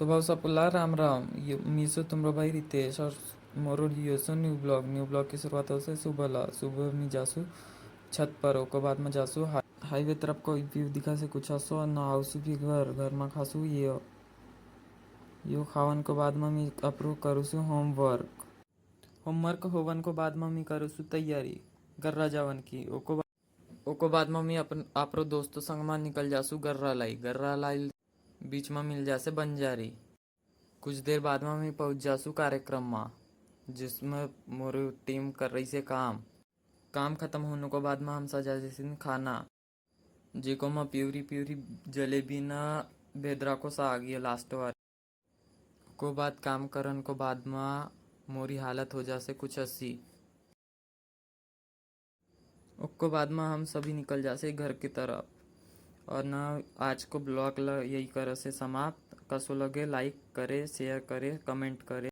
तो भाऊ सपुला राम राम। मी से तुमरो भाई रितेश और मोरो लियो सो न्यू ब्लॉग की शुरुआत हो से सुबह मी जासू छत पर ओको बाद में जासू हाईवे तरफ कोई व्यू दिखा से कुछ हसो और ना हाउस भी घर में खासू ये यो खावन को बाद में मी अप्रूव करूँ सु होमवर्क होवन को बाद में मी करूँ सु तैयारी गर्रा जावन की ओको बाद में मी अपन आपरो दोस्तों संग में निकल जासू गर्रा लाई बीच में मिल जासे बंजारी। कुछ देर बाद में मैं पहुंच जासू कार्यक्रम में जिसमें मोरी टीम कर रही से काम खत्म होने को बाद में हम सजा जैसे खाना जेको में प्यूरी प्यूरी जलेबी ना बेदरा को सा आ गया लास्ट बार को बाद काम करन को बाद में मोरी हालत हो जासे कुछ अस्सी उसको बाद में हम सभी निकल जासे घर की तरफ। और ना आज को ब्लॉग यही कर से समाप्त। कसो लगे लाइक करे शेयर करे कमेंट करे।